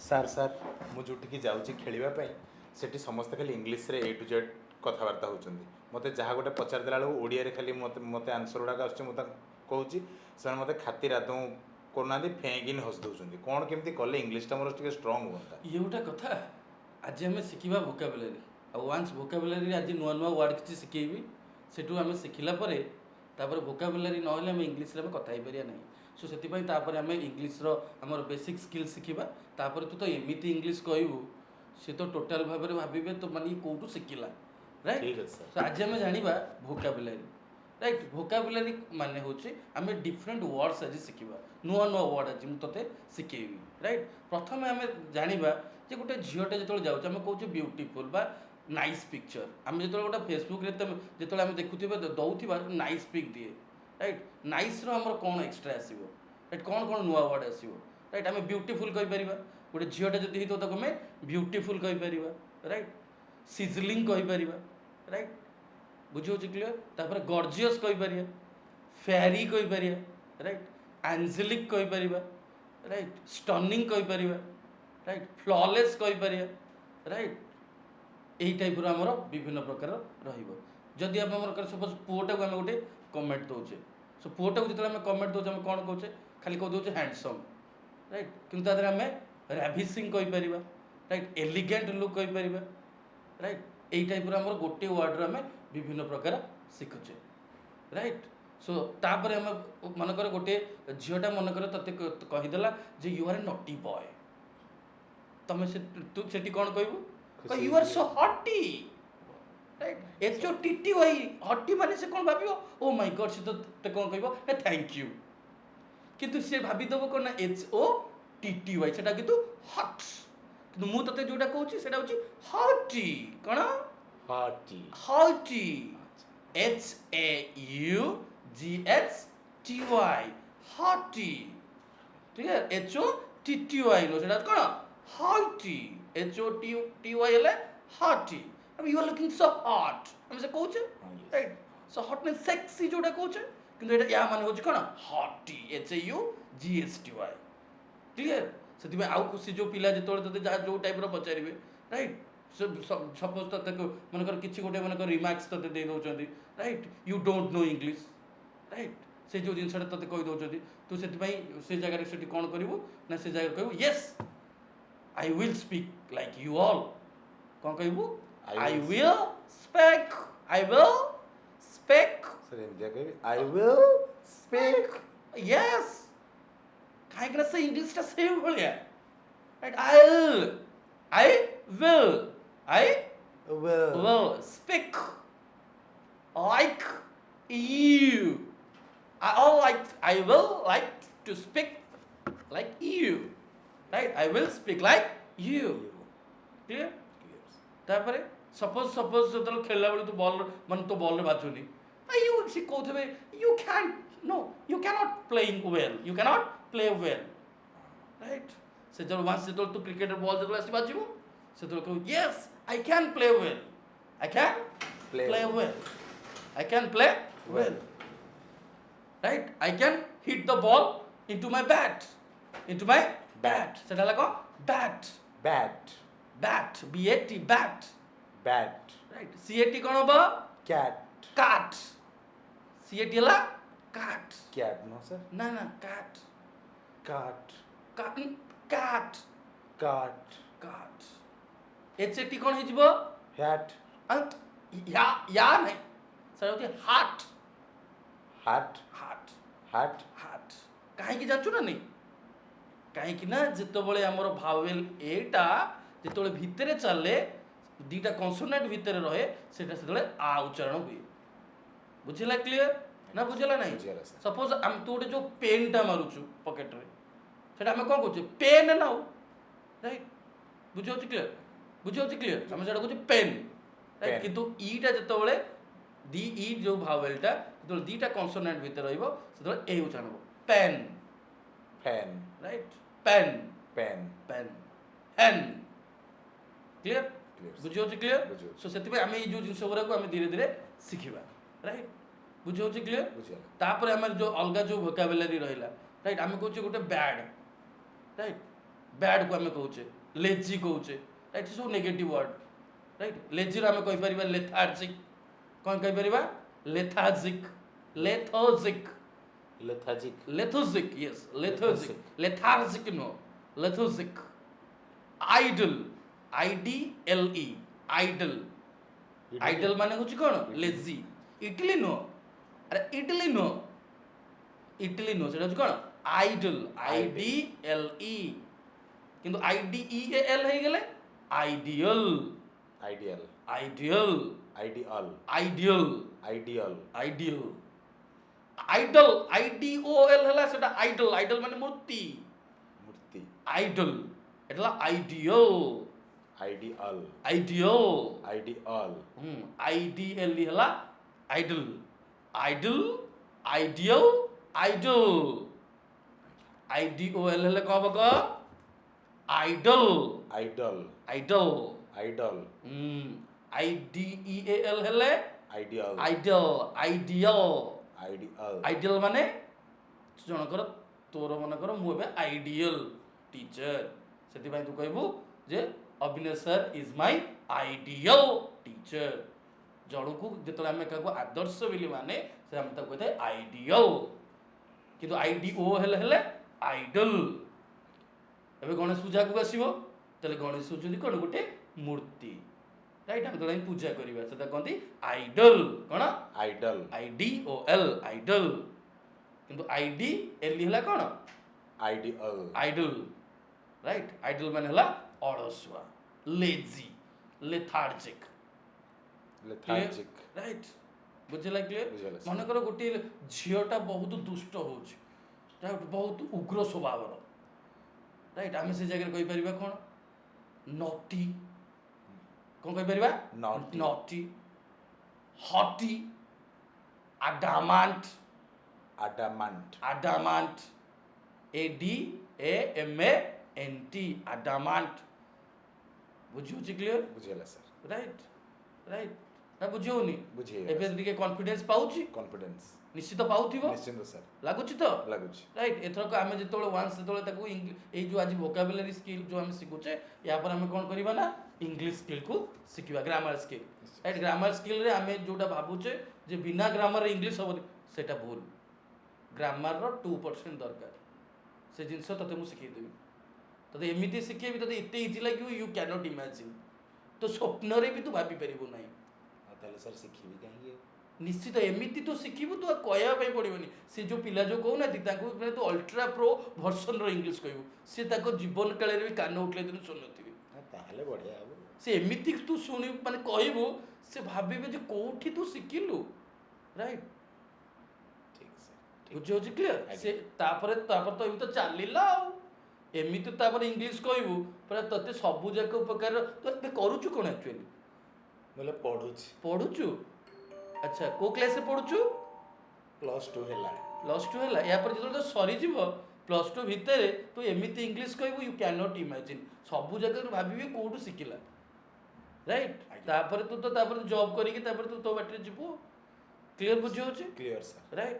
Sir sir ମୁଁ ଯେଉଁଠିକି ଯାଉଛି ଖେଳିବା ପାଇଁ ସେଠି ସମସ୍ତେ ଖାଲି ଇଂଲିଶରେ A to Z କଥାବାର୍ତ୍ତା ହେଉଛନ୍ତି। ମୋତେ ଯାହା ଗୋଟେ ପଚାରିଦେଲା ବେଳକୁ ଓଡ଼ିଆରେ ଖାଲି ମୋତେ ଆନ୍ସର୍ ଗୁଡ଼ାକ ଆସୁଛି, ମୁଁ ତାଙ୍କୁ କହୁଛି, ସେମାନେ ମୋତେ ଖାତିର ଆଦୌ କରୁନାହାନ୍ତି, ଫେଁକିନି ହସି ଦେଉଛନ୍ତି। କ'ଣ କେମିତି କଲେ ଇଂଲିଶଟା ମୋର ଟିକେ ଷ୍ଟ୍ରଙ୍ଗ ହୁଅନ୍ତା? ଇଏ ଗୋଟେ କଥା। ଆଜି ଆମେ ଶିଖିବା ଭୋକାବୁଲାରୀ। ଆଉ ୱାନ୍ସ ଭୋକାବୁଲାରୀରେ ଆଜି ନୂଆ ନୂଆ ୱାର୍ଡ଼ କିଛି ଶିଖେଇବି, ସେଠୁ ଆମେ ଶିଖିଲା ପରେ ତାପରେ ଭୋକାବୁଲାରୀ ନହେଲେ ଆମେ ଇଂଲିଶରେ ଆମେ କଥା ହେଇପାରିବା ନାହିଁ। ସୋ ସେଥିପାଇଁ ତାପରେ ଆମେ ଇଂଲିଶର ଆମର ବେସିକ୍ ସ୍କିଲ୍ ଶିଖିବା। ତାପରେ ତୁ ତ ଏମିତି ଇଂଲିଶ କହିବୁ, ସେ ତ ଟୋଟାଲ ଭାବରେ ଭାବିବେ ତ ମାନେ ଇଏ କେଉଁଠୁ ଶିଖିଲା, ରାଇଟ୍? ଠିକ୍ ଅଛି ସାର୍। ସୋ ଆଜି ଆମେ ଜାଣିବା ଭୋକାବୁଲାରୀ, ରାଇଟ୍? ଭୋକାବୁଲାରୀ ମାନେ ହେଉଛି ଆମେ ଡିଫରେଣ୍ଟ ୱାର୍ଡ଼ସ୍ ଆଜି ଶିଖିବା। ନୂଆ ନୂଆ ୱାର୍ଡ଼ ଆଜି ମୁଁ ତୋତେ ଶିଖେଇବି, ରାଇଟ୍? ପ୍ରଥମେ ଆମେ ଜାଣିବା ଯେ ଗୋଟେ ଝିଅଟେ ଯେତେବେଳେ ଯାଉଛି ଆମେ କହୁଛେ ବ୍ୟୁଟିଫୁଲ୍ ବା ନାଇସ୍ ପିକ୍ଚର। ଆମେ ଯେତେବେଳେ ଗୋଟେ ଫେସବୁକ୍ରେ ଯେତେବେଳେ ଆମେ ଦେଖୁଥିବା ଦେଉଥିବା ନାଇସ୍ ପିକ୍ ଦିଏ, ରାଇଟ୍? ନାଇସ୍ର ଆମର କ'ଣ ଏକ୍ସଟ୍ରା ଆସିବ, ରାଇଟ୍? କ'ଣ କ'ଣ ନୂଆ ୱାର୍ଡ଼ ଆସିବ, ରାଇଟ୍? ଆମେ ବ୍ୟୁଟିଫୁଲ୍ କହିପାରିବା। ଗୋଟେ ଝିଅଟେ ଯଦି ହେଇଥିବ ତାକୁ ଆମେ ବ୍ୟୁଟିଫୁଲ୍ କହିପାରିବା, ରାଇଟ୍? ସିଜଲିଂ କହିପାରିବା, ରାଇଟ୍? ବୁଝିହେଉଛି କ୍ଲିୟର? ତାପରେ ଗର୍ଜିୟସ୍ କହିପାରିବା, ଫେୟାରି କହିପାରିବା, ରାଇଟ୍? ଆଞ୍ଜେଲିକ୍ କହିପାରିବା, ରାଇଟ୍? ଷ୍ଟନିଂ କହିପାରିବା, ରାଇଟ୍? ଫ୍ଲଲେସ୍ କହିପାରିବା, ରାଇଟ୍? এই ଟାଇପ୍ର ଆମର ବିଭିନ୍ନ ପ୍ରକାର ରହିବ। ଯଦି ଆମେ ଆମର ସପୋଜ୍ ପୁଅଟାକୁ ଆମେ ଗୋଟେ କମେଣ୍ଟ ଦେଉଛେ, ସୋ ପୁଅଟାକୁ ଯେତେବେଳେ ଆମେ କମେଣ୍ଟ ଦେଉଛେ ଆମେ କ'ଣ କହୁଛେ? ଖାଲି କହିଦେଉଛେ ହ୍ୟାଣ୍ଡସମ୍, ରାଇଟ୍? କିନ୍ତୁ ତା ଦେହରେ ଆମେ ରାଭିସିଂ କହିପାରିବା, ରାଇଟ୍? ଏଲିଗେଣ୍ଟ ଲୁକ୍ କହିପାରିବା, ରାଇଟ୍? এই ଟାଇପ୍ର ଆମର ଗୋଟିଏ ୱାର୍ଡ଼ରେ ଆମେ ବିଭିନ୍ନ ପ୍ରକାର ଶିଖୁଛେ, ରାଇଟ୍? ସୋ ତାପରେ ଆମେ ମନେକର ଗୋଟିଏ ଝିଅଟା ମନେକର ତୋତେ କହିଦେଲା ଯେ you R A Nutty boy, ତମେ ତୁ ସେଠି କ'ଣ କହିବୁ? ୟୁ ଆର୍ ସୋ ହଟି, ରାଇଟ୍? HOTTY, ହଟି ମାନେ ସେ କ'ଣ ଭାବିବ? ଓ ମାଇ ଗଡ୍, ସେ ତ କ'ଣ କହିବ ନା ଥ୍ୟାଙ୍କ ୟୁ। କିନ୍ତୁ ସେ ଭାବିଦେବ କ'ଣ ନା HOTTY, ସେଟା କିନ୍ତୁ ହଟ୍। କିନ୍ତୁ ମୁଁ ତତେ ଯେଉଁଟା କହୁଛି ସେଟା ହେଉଛି ହଟି। କ'ଣ? ହଟି। ହଟି, HAUGHTY, ହଟି। ঠিক আছে? HOTTY ନୁହଁ, ସେଟା କ'ଣ? ହଟି। HOTTY ହେଲେ hottie. You are looking so hot, ଆମେ ସେ କହୁଛେ, right? So hot means sexy ଯେଉଁଟା କହୁଛେ, କିନ୍ତୁ ଏଇଟା ୟା ମାନେ ହେଉଛି କ'ଣ? ହଟି, HAUGHTY, କ୍ଲିୟର? ସେଥିପାଇଁ ଆଉ ସେ ଯେଉଁ ପିଲା ଯେତେବେଳେ ତୋତେ ଯାହା ଯେଉଁ ଟାଇପ୍ର ପଚାରିବେ, ରାଇଟ୍? ସପୋଜ୍ ତତେ ମନେକର କିଛି ଗୋଟେ ମନେକର ରିମାର୍କସ୍ ତତେ ଦେଇ ଦେଉଛନ୍ତି, right? You don't know English, right? ସେ ଯେଉଁ ଜିନିଷଟା ତତେ କହିଦେଉଛନ୍ତି, ତୁ ସେଥିପାଇଁ ସେ ଜାଗାରେ ସେଠି କ'ଣ କରିବୁ ନା ସେ ଜାଗାରେ କହିବୁ yes I will speak like you all. କ'ଣ କହିବୁ? I will speak, I will speak, sir ଏମିତିଆ କହିବି, ଆଇ ୱିଲ୍ ସ୍ପିକ୍, ୟେସ୍। କାହିଁକିନା ସେ ଇଂଲିଶଟା ସେଇଭଳିଆ, right? I will speak like you. I will like to speak like you, right? I will speak like you. Clear? ତାପରେ suppose ଯେତେବେଳେ ଖେଳିଲା ବେଳେ ତୁ ବଲ୍ ମାନେ ତୋ ବଲ୍ରେ ବାଜୁନି, ସେ କହୁଥିବେ you can't playing well, you can't play well, right? ଯେତେବେଳେ ତୁ କ୍ରିକେଟର ବଲ୍ ଯେତେବେଳେ ଆସି ବାଜିବ ସେତେବେଳେ କହିବୁ yes I can play well. I can play well. I can play well. Right? I can hit the ball into my bat. Into my bat. ସେଟା ହେଲା କ'ଣ? Bat. Bat. Bat. BAT. Bat. Bat. Right? CAT କ'ଣ ହବ? Cat. Cat. CAT ହେଲା cat. Cat no sir. ନା cat. Cat. Cat. Cat. Cat. HAT କ'ଣ ହେଇଯିବ? Hat. ୟା ନାହିଁ, ସେଟା ହେଉଛି heart. Hat. Heart, Hat. Heart. କାହିଁକି ଜାଣିଛୁ ନା ନାହିଁ? କାହିଁକି ନା ଯେତେବେଳେ ଆମର ଭାୱେଲ୍ ଏଟା ଯେତେବେଳେ ଭିତରେ ଚାଲେ, ଦୁଇଟା କନସୋନାଣ୍ଟ ଭିତରେ ରହେ, ସେଟା ସେତେବେଳେ ଆ ଉଚ୍ଚାରଣ ହୁଏ। ବୁଝିଲା? କ୍ଲିୟର ନା ବୁଝିଲା ନାହିଁ? ସପୋଜ୍ ଆମେ ତୁ ଗୋଟେ ଯେଉଁ ପେନ୍ଟା ମାରୁଛୁ ପକେଟରେ, ସେଟା ଆମେ କ'ଣ କହୁଛେ? ପେନ୍ ନାଉ, ରାଇଟ୍? ବୁଝିହେଉଛି କ୍ଲିୟର? ବୁଝିହେଉଛି କ୍ଲିୟର? ଆମେ ସେଟା କହୁଛେ ପେନ୍, ରାଇଟ୍? କିନ୍ତୁ ଇଟା ଯେତେବେଳେ ଯେଉଁ ଭାୱେଲ୍ଟା ଯେତେବେଳେ ଦୁଇଟା କନସୋନାଣ୍ଟ ଭିତରେ ରହିବ ସେତେବେଳେ ଏ ଉଚ୍ଚାରଣ ହେବ, pen. Pen. Right? Pen, Pen. Pen, hen. Clear? Clear. ବୁଝିହେଉଛି କ୍ଲିୟର? ବୁଝିହେଉଛି। ସୋ ସେଥିପାଇଁ ଆମେ ଏଇ ଯେଉଁ ଜିନିଷ ଗୁଡ଼ାକୁ ଆମେ ଧୀରେ ଧୀରେ ଶିଖିବା, ରାଇଟ୍? ବୁଝିହେଉଛି କ୍ଲିୟର? ବୁଝିଗଲା। ତାପରେ ଆମର ଯେଉଁ ଅଲଗା ଯେଉଁ ଭୋକାବୁଲାରୀ ରହିଲା, ରାଇଟ୍? ଆମେ କହୁଛେ ଗୋଟେ ବ୍ୟାଡ୍, ରାଇଟ୍? बैड को आम कौचे लेजी कौचे राइट सब नेगेटिव वर्ड राइट लेजी आम कहीपर लेथार्जिक कौन कहीपर lethargic lethargic lethargic lethargic yes lethargic lethargic no lethargic idle IDLE idle idle माने होची कोन लेजी इटली नो अरे इटली नो सेटा होची कोन आइडल IDLE किंतु IDEAL हे गेले ideal ideal ideal ideal ideal ideal ideal idol IDOL हला सेटा आइडल आइडल माने मूर्ति मूर्ति आइडल एटला ideal ideal ideal ideal IDLE हला idol idol ideal idol IDOL हले कब क idol idol idol idol IDEAL हेले ideal idol ideal ideal ideal माने जनकर तोर मनकर मु एबे आइडियल टीचर सेति भाई तू कहबू जे Abhinay sir is my ideal teacher जणुकु जेतले हम काको आदर्श बिली माने से हम त कहते आइडियल किंतु IDO हेले आइडल एबे गणेश पूजा को आसीबो तले गणेश होचुंदी कोन गुटे मूर्ति राइट हम तले पूजा करिबा सेटा कहंती आइडल कोन आइडल IDOL आइडल किंतु IDLE हला कोन आइडियल आइडल राइट आइडल माने हला अलसुआ लेजी लेथार्जिक लेथार्जिक राइट बुझला क्लियर बुझला मन करो गोटे झियोटा बहुत दुष्ट होउछ राइट बहुत उग्र स्वभावर राइट आमे से जगह कहि परिबा कोन नॉटी कोन कहि परिबा Naughty. Naughty hottie adamant adamant adamant ADAMANT adamant बुझियो छी क्लियर बुझेला सर राइट राइट ना बुझियोनी बुझे एबे ଟିକେ कॉन्फिडेंस पाउची कॉन्फिडेंस निश्चित पाउथिबो निश्चित सर लागुची तो लाଗୁଛି राइट एथरक आमे जेतोले वांस जेतोले ताकू ए जो आज वोकाबुलरी स्किल जो हम सिखुचे या पर हमें कोन करबा ना इंग्लिश स्किल को सिखिबा grammar skill right grammar skill रे हमें जोटा भाबुचे जे बिना ग्रामर रे इंग्लिश हो सेटा भूल ग्रामर रो 2% दरकार से जिंस तते मु सिखै देबी तते एमिति सिखेबी तते इते इजी लागियो यू कैन नॉट इमेजिन तो स्वप्न रे भी तू भाबी परिबो नाही ତାହେଲେ ସାର୍ ଶିଖିବି କାହିଁକି निश्चित एमिति तो शिखिबु तो कहया पई पड़िबनी से जो पिला जो कहू ना तांको माने तो अल्ट्रा प्रो वर्जन रो इंग्लिश कहू से ताको जीवन काल रे भी कान उठले दिन सुनथिबे ତାହେଲେ ବଢ଼ିଆ ହେବ से एमिति तू सुनि माने कहबो से भाबिबे जे कोठी तू शिखिलु राइट ଠିକ୍ ସାର୍ बुझो जी क्लियर से तापर तो एमि तो चालिला एमिति तापर इंग्लिश कहबो पर तते सबु जाक प्रकार तो ए करूछु कोन एक्चुअली ବୋଲେ ପଢ଼ୁଛି पढुछु अच्छा को क्लास से पढुछु +2 ହେଲା +2 ହେଲା या पर जेतो सरी जीव +2 भितर तो एमिति इंग्लिश कहबो यू कैन नॉट इमेजिन सबु जगह भाबिबे कोठु सिखिला राइट तापर तू तो तापर जॉब करी के तापर तू तो बाटे जीवो क्लियर बुझी होची କ୍ଲିୟର ସାର୍ राइट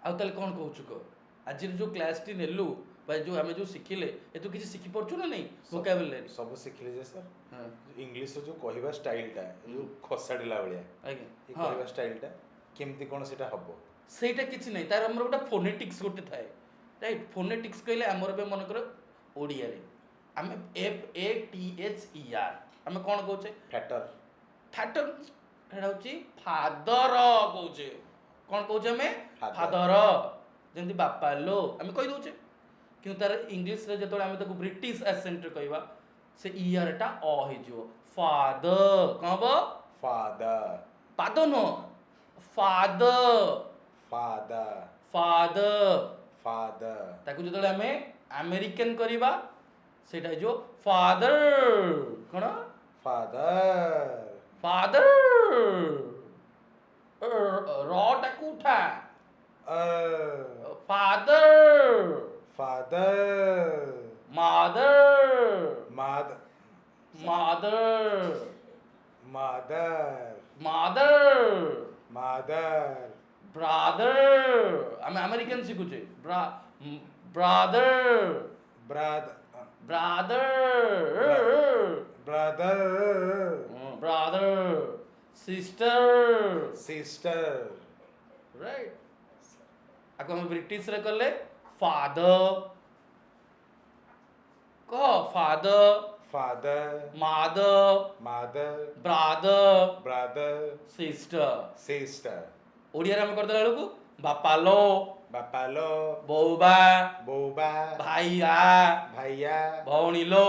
आ तले कोन कहउछु को आज जो क्लास टी नेलु बा जो हमें जो सिखिले ए तो किसी सिखि पड़छु ना नहीं वोकैबुलरी ସବୁ ଶିଖିଲେ ଯେ ସାର୍ हां ଇଂଲିଶର ଯେଉଁ କହିବା ଷ୍ଟାଇଲଟା ଯେଉଁ ଖସାଡ଼ିଲା ଭଳିଆ आगे ଏ କହିବା ଷ୍ଟାଇଲଟା କେମିତି କ'ଣ ସେଇଟା ହେବ ସେଇଟା କିଛି ନାହିଁ ତାର ଆମର ଗୋଟେ ଫୋନେଟିक्स ଗୋଟେ ଥାଏ ରାଇଟ୍ ଫୋନେଟିक्स କହିଲେ ଆମର ଏବେ ମନେ କର ଓଡ଼ିଆରେ ଆମେ FATHER ଆମେ କ'ଣ କହୁଛେ ଫ୍ୟାଟର ଫ୍ୟାଟର ସେଟା ହଉଛି ଫାଦର କହୁଛେ କ'ଣ କହୁଛେ ଆମେ Father. ଫାଦର ଯେମିତି ବାପା लो ଆମେ କହି ଦଉଛେ କିନ୍ତୁ ତାର ଇଂଲିଶରେ ଯେତେବେଳେ ଆମେ ତାକୁ ବ୍ରିଟିଶ ଆସେଣ୍ଟରେ କହିବା ସେ ଇଆରଟା ଅ ହେଇଯିବ ଫାଦର କ'ଣ ହବ ଫାଦର ପାଦ ନୁହଁ ଫାଦର ଫାଦର ଫାଦର ଫାଦର ତାକୁ ଯେତେବେଳେ ଆମେ ଆମେରିକାନ କରିବା ସେଇଟା ହେଇଯିବ ଫାଦର କ'ଣ ଫାଦର ଫାଦର ରଟାକୁ ଉଠା ଫାଦର ଫାଦର ମାଦର ମାଦ ମାଦର ମାଦର ମାଦର ମାଦର ବ୍ରାଦର ଆମେ American ଶିଖୁଛେ ବ୍ରାଦର brother, brother, brother, sister, right? ଆକୁ ଆମେ ବ୍ରିଟିଶରେ କଲେ father, କହ father, mother, brother, sister. ଓଡ଼ିଆରେ ଆମେ କରିଦେଲା ବେଳକୁ ବାପାଲୋ, ବୋଉବା, ଭାଇଆ, ଭଉଣୀଲୋ,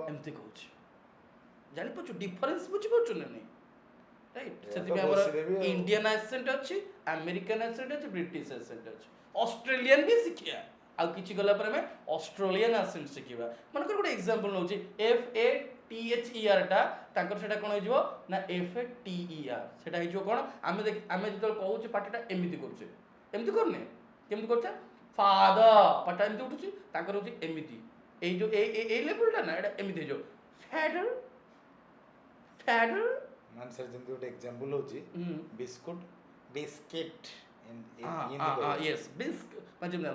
ଏମିତି କହୁଛି। ଜାଣିପାରୁଛୁ ଡିଫରେନ୍ସ ବୁଝିପାରୁଛୁ ନା ନାହିଁ? ରାଇଟ୍। ସେଥିପାଇଁ ଆମର ଇଣ୍ଡିଆନ୍ ଆକ୍ସେଣ୍ଟ ଅଛି, ଆମେରିକାନ୍ ଆକ୍ସେଣ୍ଟ ଅଛି, ବ୍ରିଟିଶ ଆକ୍ସେଣ୍ଟ ଅଛି, ଅଷ୍ଟ୍ରେଲିଆନ୍ ବି ଶିଖିବା। ଆଉ କିଛି ଗଲା ପରେ ଆମେ ଅଷ୍ଟ୍ରେଲିଆନ୍ ଆକ୍ସେଣ୍ଟ ଶିଖିବା। ମନେକର ଗୋଟେ ଏକ୍ସାମ୍ପଲ ନେଉଛି, FATHER ଟା ତାଙ୍କର ସେଟା କ'ଣ ହେଇଯିବ ନା FATER, ସେଟା ହେଇଯିବ କ'ଣ? ଆମେ ଯେତେବେଳେ କହୁଛେ ପାଟିଟା ଏମିତି କରୁଛେ, ଏମିତି କରୁନେ, କେମିତି କରୁଛେ? ଫାଦର ପାଟିଟା ଏମିତି ଉଠୁଛି, ତାଙ୍କର ହେଉଛି ଏମିତି। ଏଇ ଯୋଉ ଏଇ ଲେବୁଲଟା ନା ଏଇଟା ଏମିତି ହେଇଯିବ ଫ୍ୟାଡର ମାନେ ସାର୍ ଯେମିତି ଗୋଟେ ଏକ୍ସାମ୍ପଲ ହେଉଛି ବିସ୍କୁଟ ବିସ୍କିଟ୍ yes biscuit ମାନେ ଯେମିତି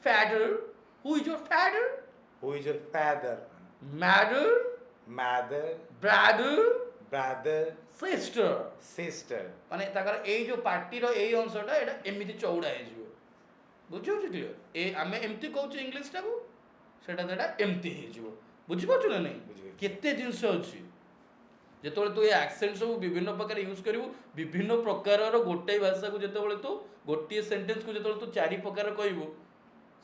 father who is your father mother brother sister ମାନେ ତାଙ୍କର ଏଇ ଯୋଉ ପାଟିର ଏଇ ଅଂଶଟା ଏଇଟା ଏମିତି ଚଉଡ଼ା ହେଇଯିବ। ବୁଝିପାରୁଛୁ କ୍ଲିୟର? ଆମେ ଏମିତି କହୁଛୁ ଇଂଲିଶଟାକୁ, ସେଟା ଏମିତି ହେଇଯିବ। ବୁଝିପାରୁଛୁ ନା ନାହିଁ? କେତେ ଜିନିଷ ଅଛି। ଯେତେବେଳେ ତୁ ଏ ଆକ୍ସେଣ୍ଟ ସବୁ ବିଭିନ୍ନ ପ୍ରକାର ୟୁଜ୍ କରିବୁ, ବିଭିନ୍ନ ପ୍ରକାରର ଗୋଟାଏ ଭାଷାକୁ ଯେତେବେଳେ ତୁ ଗୋଟିଏ ସେଣ୍ଟେନ୍ସକୁ ଯେତେବେଳେ ତୁ 4 ପ୍ରକାର କହିବୁ,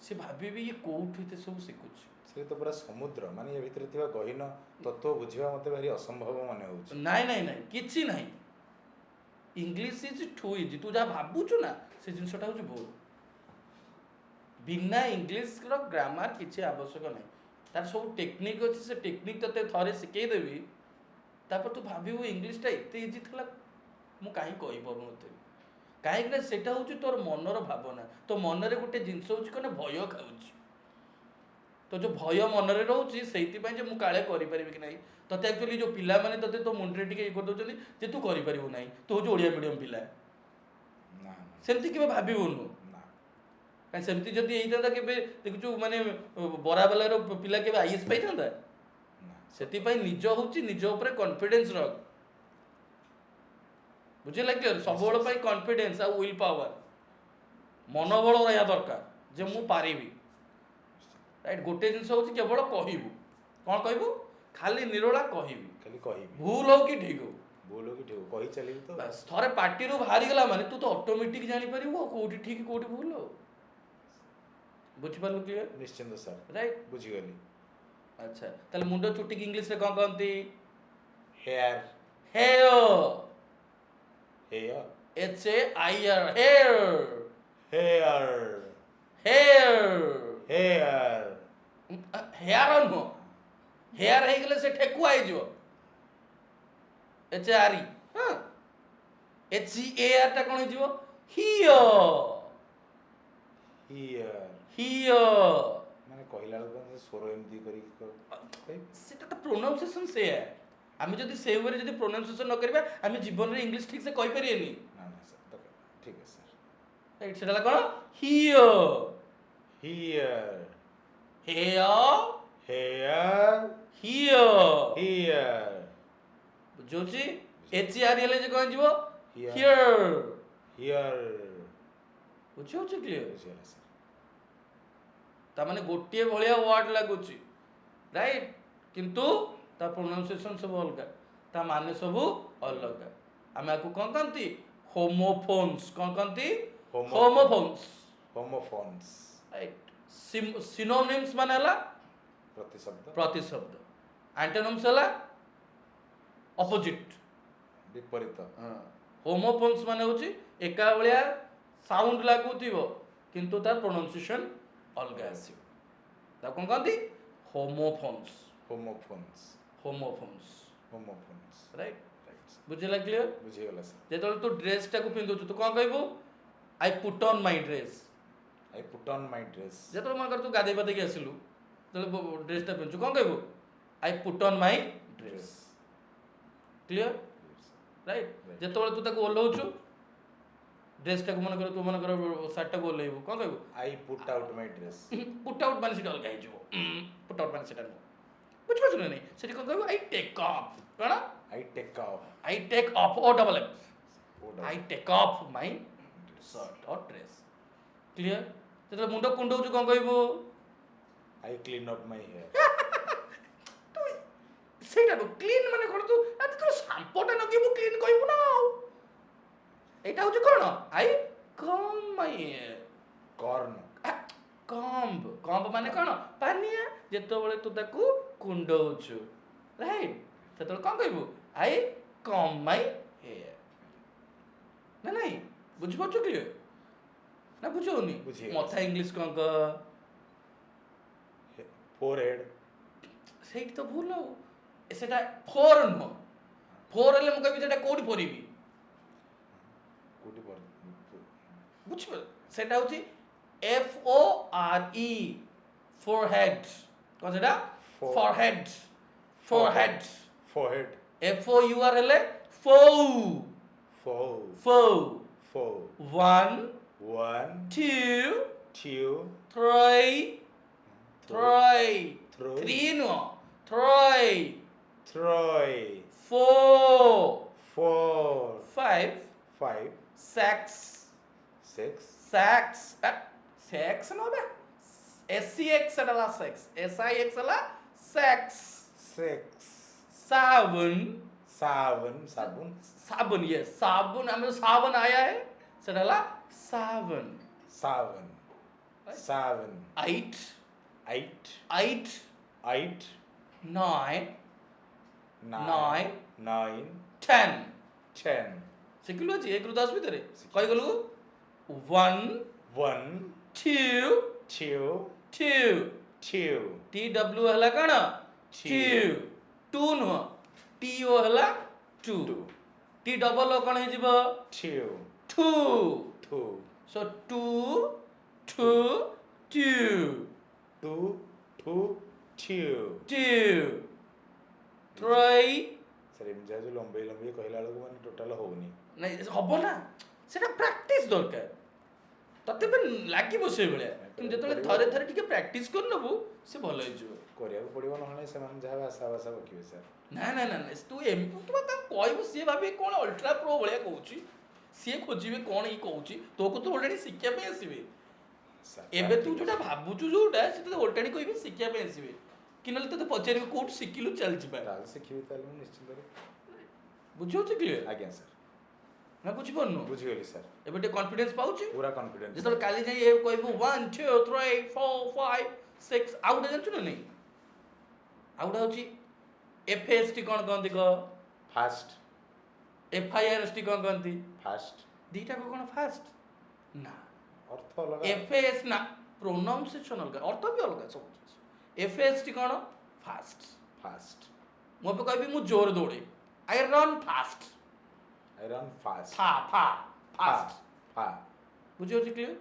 ସେ ଭାବିବି ଇଏ କୋଉଠୁ ଏତେ ସବୁ ଶିଖୁଛି। ସେ ତ ପୁରା ସମୁଦ୍ର, ମାନେ ଏ ଭିତରେ ଥିବା ଗହୀନ ତତ୍ତ୍ୱ ବୁଝିବା ମୋତେ ଭାରି ଅସମ୍ଭବ ମନେ ହେଉଛି। ନାଇଁ କିଛି ନାହିଁ। English is too easy. ତୁ ଯାହା ଭାବୁଛୁ ନା ସେ ଜିନିଷଟା ହେଉଛି ଭୁଲ। ବିନା ଇଂଲିଶର ଗ୍ରାମାର କିଛି ଆବଶ୍ୟକ ନାହିଁ। ତାର ସବୁ ଟେକ୍ନିକ୍ ଅଛି, ସେ ଟେକ୍ନିକ୍ ତତେ ଥରେ ଶିଖେଇଦେବି, ତାପରେ ତୁ ଭାବିବୁ ଇଂଲିଶଟା ଏତେ ଇଜି ଥିଲା, ମୁଁ କାହିଁ କହିପାରୁନଥିଲି। କାହିଁକି ନା ସେଟା ହେଉଛି ତୋର ମନର ଭାବନା। ତୋ ମନରେ ଗୋଟେ ଜିନିଷ ହେଉଛି କ'ଣ, ଭୟ ଖାଉଛି। ତ ଯେଉଁ ଭୟ ମନରେ ରହୁଛି, ସେଇଥିପାଇଁ ଯେ ମୁଁ କାଳେ କରିପାରିବି କି ନାହିଁ। ତତେ ଆକ୍ଚୁଆଲି ଯେଉଁ ପିଲାମାନେ ତତେ ତୋ ମୁଣ୍ଡରେ ଟିକେ ଇଏ କରିଦେଉଛନ୍ତି ଯେ ତୁ କରିପାରିବୁ ନାହିଁ, ତୁ ହେଉଛି ଓଡ଼ିଆ ମିଡ଼ିୟମ୍ ପିଲା, ସେମିତି କେବେ ଭାବିବୁନୁ। କାହିଁ ସେମିତି ଯଦି ହେଇଥାନ୍ତା, କେବେ ଦେଖୁଛୁ ମାନେ ବରାବାଲାର ପିଲା କେବେ IAS ପାଇଥାନ୍ତା? ସେଥିପାଇଁ ନିଜ ଉପରେ କନଫିଡେନ୍ସ ରଖ। ବୁଝିଲା କ୍ଲିୟର? ସବୁବେଳେ ପାଇଁ କନଫିଡେନ୍ସ ଆଉ ୱିଲ୍ ପାୱାର, ମନୋବଳ ରହିବା ଦରକାର ଯେ ମୁଁ ପାରିବି। ରାଇଟ୍। ଗୋଟେ ଜିନିଷ ହେଉଛି କେବଳ କହିବୁ। କ'ଣ କହିବୁ? ଖାଲି ନିରୋଳା କହିବି, ଭୁଲ ହଉ କି ଠିକ ହଉ, କହି ଚାଲିବି ତ। ବାସ୍ ଥରେ ପାଟିରୁ ବାହାରିଗଲା ମାନେ ତୁ ତ ଅଟୋମେଟିକ ଜାଣିପାରିବୁ ଆଉ କୋଉଠି ଠିକ କୋଉଠି ଭୁଲ ଆଉ। ବୁଝିପାରିଲୁ କ୍ଲିୟର? ନିଶ୍ଚିନ୍ତ ସାର୍, ରାଇଟ୍। ବୁଝିଗଲି। ଆଚ୍ଛା, ତାହେଲେ ମୁଣ୍ଡ ଚୁଟିକି ଇଂଲିଶରେ କ'ଣ କହନ୍ତି? ହେୟାର ହେୟାର ନୁହଁ, ହେୟାର ହେଇଗଲେ ସେ ଠେକୁଆ ହେଇଯିବ। HAR ଟା କ'ଣ ହେଇଯିବ? ମାନେ କହିଲା ବେଳକୁ ସ୍ୱର ଏମିତି କରିକି ସେଟା ତ ପ୍ରୋନାଉନ୍ସିଏସନ୍ ସେଇଆ। ଆମେ ଯଦି ସେଇ ୱେରେ ଯଦି ପ୍ରୋନାଉନ୍ସିଏସନ୍ ନ କରିବା, ଆମେ ଜୀବନରେ ଇଂଲିଶ ଠିକ୍ ସେ କହିପାରିବାନି। ଠିକ୍ ଅଛି ସାର୍। ରାଇଟ୍। ସେଟା ହେଲା କ'ଣ? ବୁଝୁଛି? HER ହେଲେ ଯେ କ'ଣ ଯିବ? ବୁଝିହେଉଛି କ୍ଲିୟର? ତାମାନେ ଗୋଟିଏ ଭଳିଆ ୱାର୍ଡ ଲାଗୁଛି, ରାଇଟ୍, କିନ୍ତୁ ତା ପ୍ରୋନାଉନ୍ସିଏସନ୍ ସବୁ ଅଲଗା, ତା ମାନେ ସବୁ ଅଲଗା। ଆମେ ଆକୁ କ'ଣ କହନ୍ତି? ହୋମୋଫୋନ୍ସ। କ'ଣ କହନ୍ତି? ହୋମୋଫୋନ୍ସ। ରାଇଟ୍। ସିନୋନିମ୍ସ ମାନେ ହେଲା ପ୍ରତିଶବ୍ଦ, ଆଣ୍ଟୋନିମ୍ସ ହେଲା ଅପୋଜିଟ୍, ବିପରୀତ। ହୋମୋଫୋନ୍ସ ମାନେ ହେଉଛି ଏକା ଭଳିଆ ସାଉଣ୍ଡ ଲାଗୁଥିବ କିନ୍ତୁ ତାର ପ୍ରୋନାଉନ୍ସିଏସନ୍ ଅଲଗା ଆସିବ। ତାକୁ କ'ଣ କହନ୍ତି? ହୋମୋଫୋନ୍ସ। ରାଇଟ୍। ବୁଝିଲା କ୍ଲିୟର? ବୁଝିଗଲା ସାର୍। ଯେତେବେଳେ ତୁ ଡ୍ରେସ୍ଟାକୁ ପିନ୍ଧୁଛୁ ତୁ କ'ଣ କହିବୁ? I put on my dress. ଯେତେବେଳେ ମନେକର ତୁ ଗାଧେଇ ପାଧେଇକି ଆସିଲୁ, ଯେତେବେଳେ ଡ୍ରେସ୍ଟା ପିନ୍ଧୁଛୁ କ'ଣ କହିବୁ? I put on my dress. Clear? Right. ଯେତେବେଳେ ତୁ ତାକୁ ଓହ୍ଲଉଛୁ ड्रेस टाक मन कर तू मन कर सार्ट टाक ओल्लेबू कौन कहबू I put out my dress. Put out माने सेटा अलगा हेजिवो पुट आउट माने सेटा नो बुझ पछ नहीं सेठी कौन कहबू आई टेक ऑफ कौन I take off. I take off O double F Put I out. Take off my shirt और ड्रेस क्लियर जेतले मुंड कुंडौछु कौन कहबू I clean up my hair. ସେଇଟା କ୍ଲିନ୍ ମାନେ କ'ଣ ତୁ ଆଜି ସାମ୍ପୋଟା ଲଗେଇବୁ କ୍ଲିନ୍ କହିବୁ ନା ଆଉ ଏଇଟା ହଉଛି କ'ଣ I com my Corn. Crumb ମାନେ କ'ଣ ପାନିଆ ଯେତେବେଳେ ତୁ ତାକୁ କୁଣ୍ଡଉଛୁ ରାଇଟ୍ ସେତେବେଳେ କ'ଣ କହିବୁ ଆଇ କମ୍ ମାଇ ହେୟାର ନା ନାଇଁ ବୁଝିପାରୁଛୁ କ୍ଲିୟର ନା ବୁଝଉନି ବୁଝିଗଲି। ମଥା ଇଂଲିଶ କ'ଣ କହ Forehead. ସେଇଠି ତ ଭୁଲ ଆଉ ସେଟା ଫୋର୍ ନୁହଁ ଫୋର୍ ହେଲେ ମୁଁ କହିବି ସେଟା କୋଉଠି ପଡ଼ିବି କୋଉଠି ପଡ ବୁଝିପାର ସେଟା ହଉଛି FORE forehead କ'ଣ ସେଟା For- forehead forehead Forehead. FOUR ହେଲେ foe Four. foe Four. 1 One. 2 Two. 3 3 Three. 3 ନୁହଁ 3 Three. 4 Four. 5 Five. 6 Six. sex sex no be SCX adalah sex SIX adalah sex Six. साबुन Seven. Sabun. साबुन ये साबुन हमें साबुन आया है सडला साबुन Seven. Seven. 8 Eight. 8 Eight. 9 Nine. Nine. 10 Ten. सिखिलु अछि 1 रु 10 भितरे कहि गलु 1 One. 2 Two. 2 Two. TW हला कण Two. 2 नो TO हला 2 Two. T डबल कण हे जिवो Two. 2 Two. so 2 2 2 Two. Two. Two. 2 3 sir M जो लंबे लंबे कहला बेलू माने टोटाल होनी ନାଇଁ ହବ ନା ସେଟା ପ୍ରାକ୍ଟିସ ଦରକାର ତତେ ବି ଲାଗିବ ସେଇଭଳିଆ କିନ୍ତୁ ଯେତେବେଳେ ଥରେ ଥରେ ଟିକେ ପ୍ରାକ୍ଟିସ କରିନେବୁ ସେ ଭଲ ହେଇଯିବ କରିବାକୁ ପଡ଼ିବ ନହେଲେ ସେମାନେ ଯାହା ଭାଷା ଭାଷା ପକେଇବେ ସାର୍ ନା ନା ନା ନା ତୁ ଏମିତି କିମ୍ବା ତାଙ୍କୁ କହିବୁ ସିଏ ଭାବିବେ କ'ଣ ଅଲ୍ଟ୍ରା ପ୍ରୋ ଭଳିଆ କହୁଛି ସିଏ ଖୋଜିବେ କ'ଣ ଇଏ କହୁଛି ତୋକୁ ତ ଅଲରେଡ଼ି ଶିଖିବା ପାଇଁ ଆସିବେ ଏବେ ତୁ ଯୋଉଟା ଭାବୁଛୁ ଯୋଉଟା ସେ ତତେ ଅଲରେଡ଼ି କହିବେ ଶିଖିବା ପାଇଁ ଆସିବେ କି ନହେଲେ ତତେ ପଚାରିବେ କୋଉଠୁ ଶିଖିଲୁ ଚାଲିଯିବା ତାହେଲେ ଶିଖିବି ତାହେଲେ ମୁଁ ନିଶ୍ଚିନ୍ତ ବୁଝିହଉଛି କ୍ଲିୟର ଆଜ୍ଞା ସାର୍ ନା ବୁଝିପାରୁନୁ ବୁଝିଗଲି ସାର୍ ଏବେ ଟିକେ କନଫିଡେନ୍ସ ପାଉଛି ପୁରା କନଫିଡେନ୍ସ ଯେତେବେଳେ କାଲି ଯାଇ ଏ କହିବୁ 1 2 3 4 5 6 ଆଉ ଗୋଟେ ଜାଣିଛୁ ନା ନାଇଁ ଆଉ ଗୋଟେ ହଉଛି FAST କ'ଣ କହନ୍ତି କହ ଫାଷ୍ଟ FIRST କ'ଣ କହନ୍ତି ଫାଷ୍ଟ ଦିଟାକୁ କ'ଣ ଫାଷ୍ଟ ନା ଅର୍ଥ ଅଲଗା FAS ନା ପ୍ରୋନାଉନ୍ସିଏସନ୍ ଅଲଗା ଅର୍ଥ ବି ଅଲଗା ସବୁ ଜିନିଷ FAST କ'ଣ ଫାଷ୍ଟ ଫାଷ୍ଟ ମୁଁ ଏବେ କହିବି ମୁଁ ଜୋର ଦୌଡ଼େ I run fast I run fast ଫା ଫା ଫାଷ୍ଟ ଫା ବୁଝିହେଉଛି କ୍ଲିୟର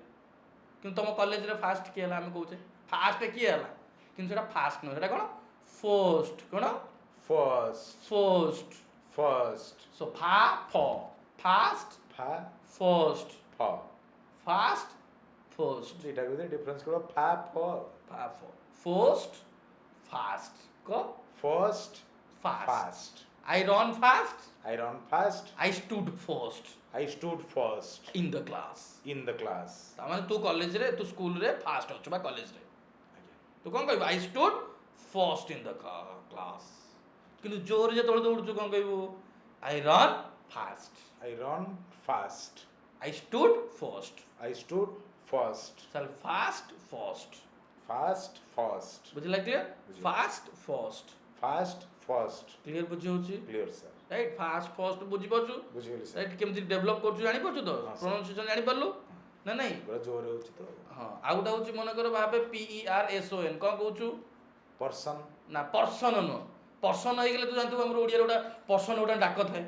କିନ୍ତୁ ତମ କଲେଜରେ ଫାଷ୍ଟ କିଏ ହେଲା ଆମେ କହୁଛେ ଫାଷ୍ଟ କିଏ ହେଲା କିନ୍ତୁ ସେଟା ଫାଷ୍ଟ ନୁହେଁ ସେଟା କ'ଣ ଫୋଷ୍ଟ କ'ଣ ଫାଷ୍ଟ ଫୋଷ୍ଟ ଫାଷ୍ଟ ସୋ ଫା ଫ ଫାଷ୍ଟ ଫା ଫୋଷ୍ଟ ଫ ଫାଷ୍ଟ ଫୋଷ୍ଟ ଏଇଟା ଭିତରେ ଡିଫରେନ୍ସ କର ଫା ଫ ଫା ଫ ଫୋଷ୍ଟ ଫାଷ୍ଟ କ fast fast fast I run fast. I run fast. I stood first I stood first in the class. in the class. ତାମାନେ ତୁ କଲେଜରେ ତୁ ସ୍କୁଲରେ ଫାଷ୍ଟ ଅଛୁ ବା କଲେଜରେ ଆଜ୍ଞା ତୁ କ'ଣ କହିବୁ I stood first in the class କିନ୍ତୁ ଜୋରରେ ଯେତେବେଳେ ଦୌଡ଼ୁଛୁ କ'ଣ କହିବୁ I run fast I run fast. I stood first I stood first. ଚାଲ ଫାଷ୍ଟ ଫର୍ଷ୍ଟ Fast first. ବୁଝିଲା କ୍ଲିୟର ବୁଝିଲି। Fast first Fast first. Clear ବୁଝିହେଉଛି Clear sir. Right fast first ବୁଝିପାରୁଛୁ ବୁଝିଗଲି sir. ରାଇଟ୍ କେମିତି ଡେଭଲପ୍ କରୁଛୁ ଜାଣିପାରୁଛୁ ତ ହଁ, sir. ପ୍ରୋନାଉନ୍ସିଏସନ୍ ଜାଣିପାରିଲୁ ନା ନାଇଁ ପୁରା ଜୋରରେ ହଉଛି ତ ହଁ ଆଉ ଗୋଟେ ହେଉଛି ମନେକର ଭାବେ PERSON କ'ଣ କହୁଛୁ person. ନା ପର୍ସନ ନୁହଁ ପର୍ସନ ହେଇଗଲେ ତୁ ଜାଣିଥିବୁ ଆମର ଓଡ଼ିଆରେ ଗୋଟେ ପର୍ସନ ଗୋଟେ ଡାକ ଥାଏ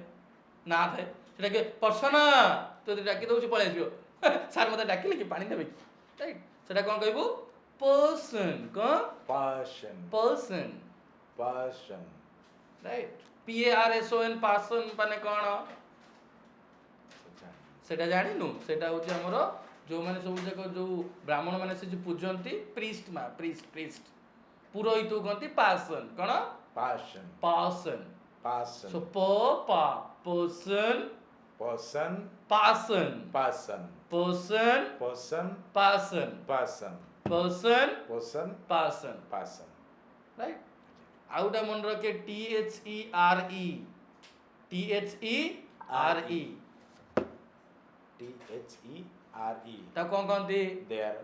ନା ଥାଏ ସେଟା କି ପର୍ସନ ତୁ ଯଦି ଡାକି ଦେଉଛି ପଳେଇ ଆସିବ ସାର୍ ମୋତେ ଡାକିଲେ କି ପାଣି ନେବେ କି ରାଇଟ୍ ସେଟା କ'ଣ କହିବୁ ପର୍ସନ କ'ଣ Passion. Person Passion. Right PARSON person ମାନେ କ'ଣ সেটা জাଣିନୁ সেটা হଉଛି ଆମର ଯୋଉମାନେ ସବୁ ଯାକ ଯୋଉ ବ୍ରାହ୍ମଣ ମାନେ ସେ ଯୋଉ ପୂଜନ୍ତି ପ୍ରିଷ୍ଟ ପ୍ରିଷ୍ଟ ପୁରୋହିତକୁ କହନ୍ତି ପାସନ କଣ passion, ପାସନ passion, ସୋ ପ ପା ପସନ person, Passion person, ପସନ person, Passion person, ପସନ person, Passion person. Right ଆଉ ଗୋଟେ ମନେ ରଖେ THERE THERE. ତାକୁ କଣ କହନ୍ତି There.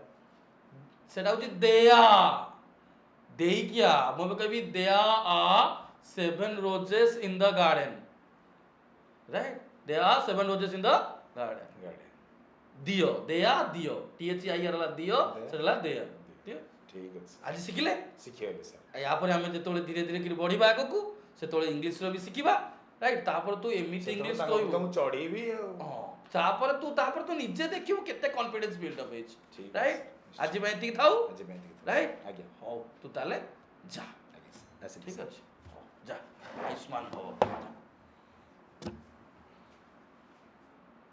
ସେଟା ହଉଛି ଦେୟା ଦେଇକିଆ ମୁଁ ଏବେ କହିବି ଦେୟା are 7 roses in the garden right there are 7 roses in the garden Garden. ଦିଅ ଦେୟା ଦିଅ THEIR ହେଲା ଦିଅ ସେଟା ହେଲା ଦେୟା ଠିକ ଅଛି ଆଜି ଶିଖିଲେ ଶିଖିଗଲି ସାର୍ ୟାପରେ ଆମେ ଯେତେବେଳେ ଧୀରେ ଧୀରେ କରି ବଢିବା ଆଗକୁ ସେତେବେଳେ ଇଂଲିଶର ବି ଶିଖିବା ରାଇଟ୍ ତାପରେ ତୁ ଏମିତି ଇଂଲିଶ କହିବୁ ମୁଁ ଚଢେଇବି ଆଉ ହଁ ତାପରେ ତୁ ନିଜେ ଦେଖିବୁ କେତେ କନଫିଡେନ୍ସ ବିଲ୍ଡ ଅପ୍ ହେଇଛି ଠିକ ରାଇଟ୍ ଅଛି। ଆଜି ପାଇଁ ଏତିକି ଥାଉ ଆଜି ପାଇଁ ଏତିକି ଥାଉ। ରାଇଟ୍ ଆଜ୍ଞା ହଉ ତୁ ତାହେଲେ ଯା ଆଜ୍ଞା ଆସିଲି ଠିକ ସାର୍। ଅଛି ହଉ ଯା ଆୟୁଷ୍ମାନ ଭବ